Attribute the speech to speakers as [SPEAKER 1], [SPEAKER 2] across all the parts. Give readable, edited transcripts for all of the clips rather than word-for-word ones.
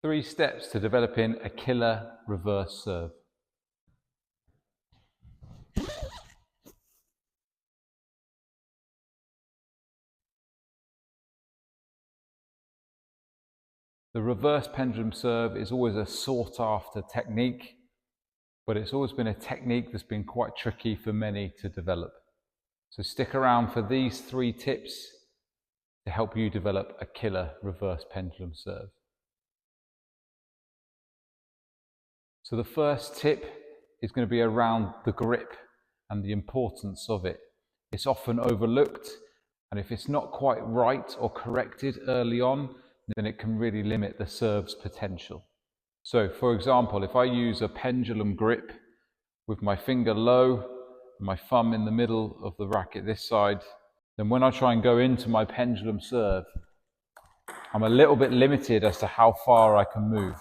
[SPEAKER 1] 3 steps to developing a killer reverse serve. The reverse pendulum serve is always a sought after technique, but it's always been a technique that's been quite tricky for many to develop. So stick around for these 3 tips to help you develop a killer reverse pendulum serve. So the first tip is going to be around the grip and the importance of it. It's often overlooked, and if it's not quite right or corrected early on, then it can really limit the serve's potential. So for example, if I use a pendulum grip with my finger low, my thumb in the middle of the racket this side, then when I try and go into my pendulum serve, I'm a little bit limited as to how far I can move.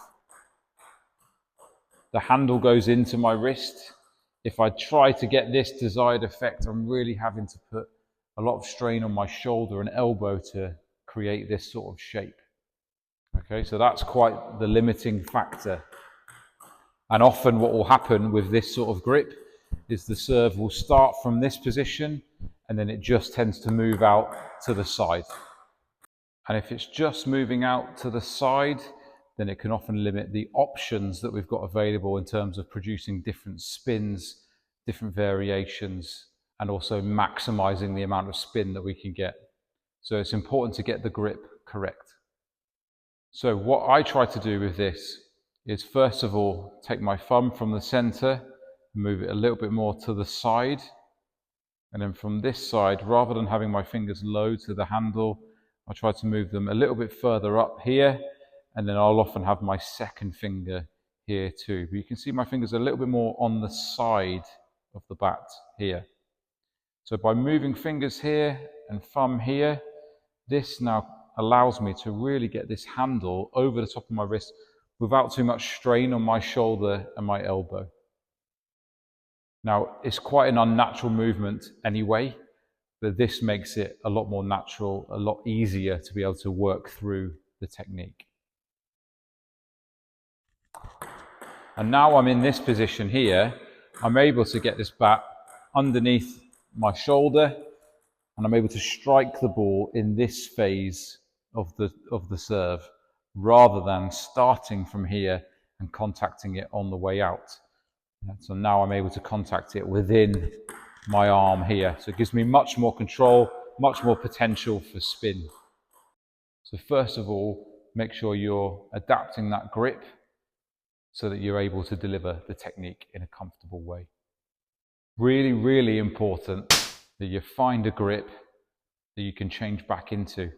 [SPEAKER 1] The handle goes into my wrist. If I try to get this desired effect, I'm really having to put a lot of strain on my shoulder and elbow to create this sort of shape. Okay, so that's quite the limiting factor. And often what will happen with this sort of grip is the serve will start from this position and then it just tends to move out to the side. And if it's just moving out to the side, then it can often limit the options that we've got available in terms of producing different spins, different variations, and also maximizing the amount of spin that we can get. So it's important to get the grip correct. So what I try to do with this is, first of all, take my thumb from the center, move it a little bit more to the side, and then from this side, rather than having my fingers low to the handle, I try to move them a little bit further up here, and then I'll often have my second finger here too. But you can see my fingers are a little bit more on the side of the bat here. So by moving fingers here and thumb here, this now allows me to really get this handle over the top of my wrist without too much strain on my shoulder and my elbow. Now, it's quite an unnatural movement anyway, but this makes it a lot more natural, a lot easier to be able to work through the technique. And now I'm in this position here, I'm able to get this bat underneath my shoulder, and I'm able to strike the ball in this phase of the serve, rather than starting from here and contacting it on the way out. So now I'm able to contact it within my arm here. So it gives me much more control, much more potential for spin. So first of all, make sure you're adapting that grip so that you're able to deliver the technique in a comfortable way. Really, really important that you find a grip that you can change back into.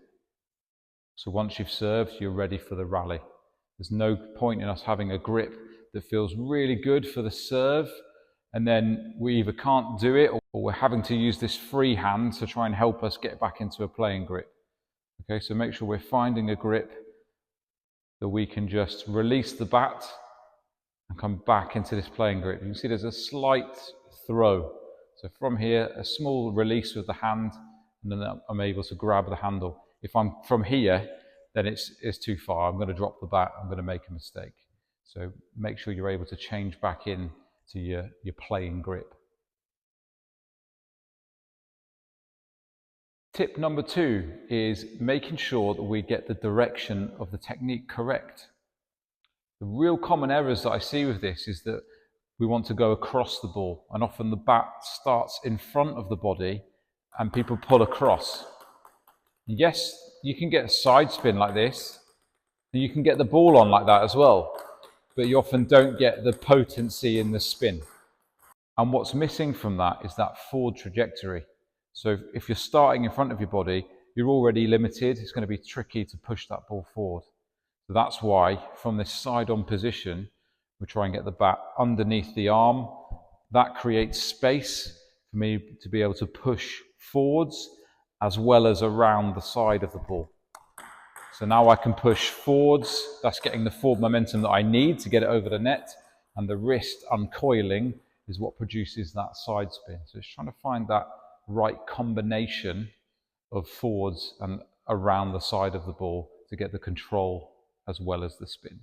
[SPEAKER 1] So once you've served, you're ready for the rally. There's no point in us having a grip that feels really good for the serve, and then we either can't do it or we're having to use this free hand to try and help us get back into a playing grip. Okay, so make sure we're finding a grip that we can just release the bat and come back into this playing grip. You can see there's a slight throw. So from here, a small release with the hand, and then I'm able to grab the handle. If I'm from here, then it's too far. I'm going to drop the bat, I'm going to make a mistake. So make sure you're able to change back in to your playing grip. Tip number 2 is making sure that we get the direction of the technique correct. The real common errors that I see with this is that we want to go across the ball, and often the bat starts in front of the body and people pull across. Yes, you can get a side spin like this, and you can get the ball on like that as well, but you often don't get the potency in the spin. And what's missing from that is that forward trajectory. So if you're starting in front of your body, you're already limited. It's going to be tricky to push that ball forward. So that's why from this side-on position, we try and get the bat underneath the arm. That creates space for me to be able to push forwards as well as around the side of the ball. So now I can push forwards. That's getting the forward momentum that I need to get it over the net, and the wrist uncoiling is what produces that side spin. So it's trying to find that right combination of forwards and around the side of the ball to get the control as well as the spin.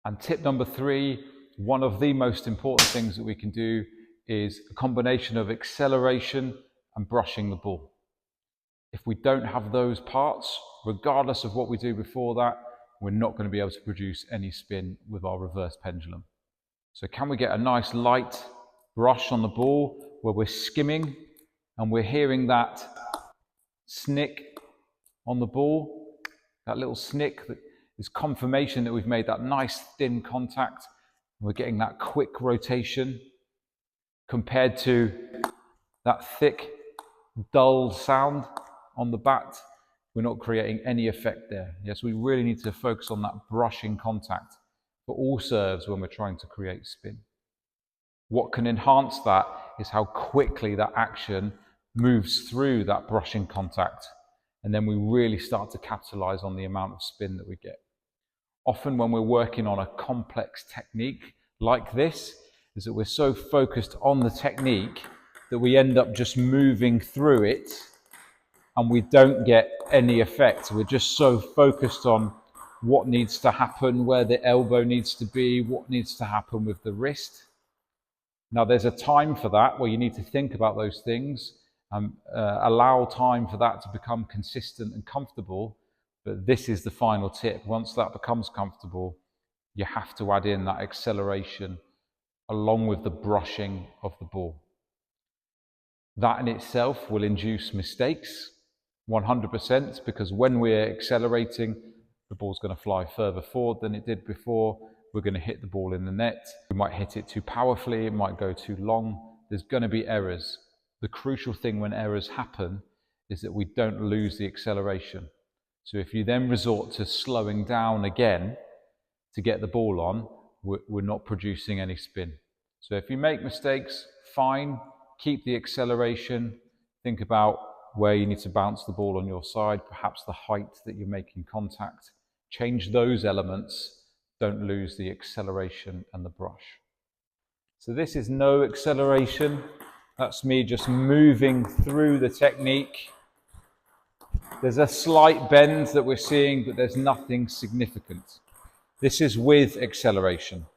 [SPEAKER 1] And tip number 3, one of the most important things that we can do is a combination of acceleration and brushing the ball. If we don't have those parts, regardless of what we do before that, we're not going to be able to produce any spin with our reverse pendulum. So can we get a nice light brush on the ball where we're skimming and we're hearing that snick on the ball, that little snick that is confirmation that we've made that nice thin contact. We're getting that quick rotation compared to that thick, dull sound on the bat. We're not creating any effect there. Yes, we really need to focus on that brushing contact for all serves when we're trying to create spin. What can enhance that is how quickly that action moves through that brushing contact, and then we really start to capitalize on the amount of spin that we get. Often when we're working on a complex technique like this, is that we're so focused on the technique that we end up just moving through it and we don't get any effect. We're just so focused on what needs to happen, where the elbow needs to be, what needs to happen with the wrist. Now there's a time for that where you need to think about those things and allow time for that to become consistent and comfortable. But this is the final tip. Once that becomes comfortable, you have to add in that acceleration along with the brushing of the ball. That in itself will induce mistakes, 100%, because when we're accelerating, the ball's going to fly further forward than it did before. We're going to hit the ball in the net. We might hit it too powerfully. It might go too long. There's going to be errors. The crucial thing when errors happen is that we don't lose the acceleration. So if you then resort to slowing down again to get the ball on, we're not producing any spin. So if you make mistakes, fine, keep the acceleration. Think about where you need to bounce the ball on your side, perhaps the height that you're making contact. Change those elements. Don't lose the acceleration and the brush. So this is no acceleration. That's me just moving through the technique. There's a slight bend that we're seeing, but there's nothing significant. This is with acceleration.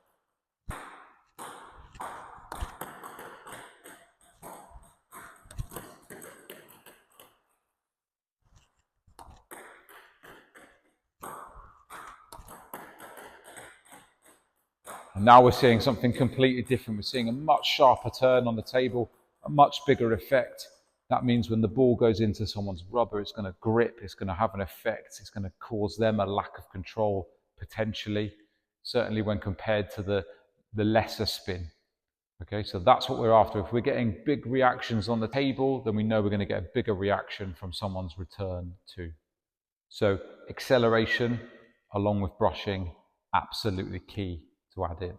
[SPEAKER 1] And now we're seeing something completely different. We're seeing a much sharper turn on the table, a much bigger effect. That means when the ball goes into someone's rubber, it's going to grip, it's going to have an effect, it's going to cause them a lack of control, potentially, certainly when compared to the lesser spin. Okay, so that's what we're after. If we're getting big reactions on the table, then we know we're going to get a bigger reaction from someone's return too. So acceleration along with brushing, absolutely key to add in.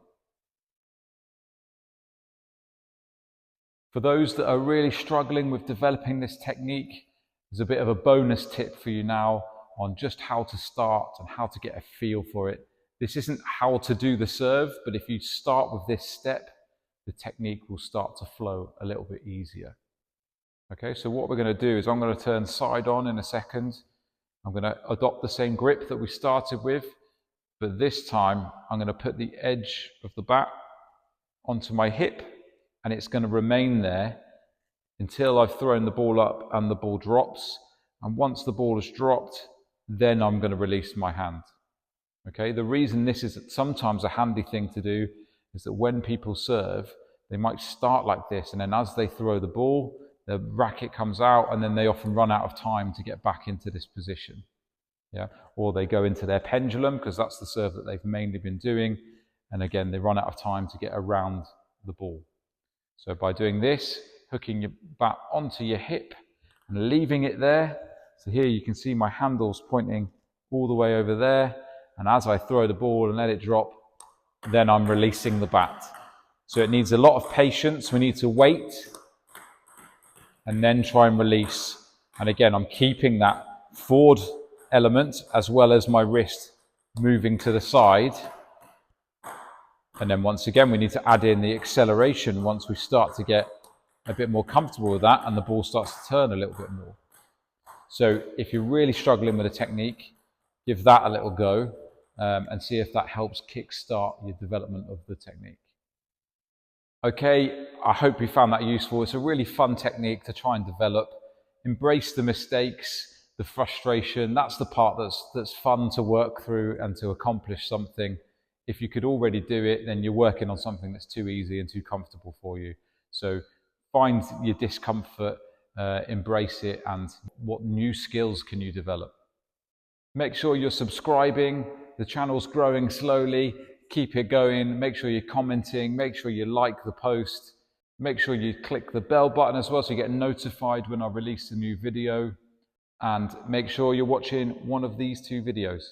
[SPEAKER 1] For those that are really struggling with developing this technique, there's a bit of a bonus tip for you now on just how to start and how to get a feel for it. This isn't how to do the serve, but if you start with this step, the technique will start to flow a little bit easier. Okay, so what we're going to do is I'm going to turn side on in a second. I'm going to adopt the same grip that we started with, but this time I'm going to put the edge of the bat onto my hip, and it's going to remain there until I've thrown the ball up and the ball drops. And once the ball is dropped, then I'm going to release my hand. Okay, the reason this is sometimes a handy thing to do is that when people serve, they might start like this, and then as they throw the ball, the racket comes out, and then they often run out of time to get back into this position. Yeah, or they go into their pendulum because that's the serve that they've mainly been doing, and again they run out of time to get around the ball. So by doing this, hooking your bat onto your hip and leaving it there. So here you can see my handle's pointing all the way over there, and as I throw the ball and let it drop, then I'm releasing the bat. So it needs a lot of patience. We need to wait and then try and release. And again, I'm keeping that forward element as well as my wrist moving to the side. And then once again, we need to add in the acceleration once we start to get a bit more comfortable with that and the ball starts to turn a little bit more. So if you're really struggling with a technique, give that a little go. and see if that helps kickstart your development of the technique. Okay, I hope you found that useful. It's a really fun technique to try and develop. Embrace the mistakes, the frustration. That's the part that's fun to work through and to accomplish something. If you could already do it, then you're working on something that's too easy and too comfortable for you. So find your discomfort, embrace it, and what new skills can you develop. Make sure you're subscribing. The channel's growing slowly. Keep it going. Make sure you're commenting. Make sure you like the post. Make sure you click the bell button as well so you get notified when I release a new video. And make sure you're watching one of these 2 videos.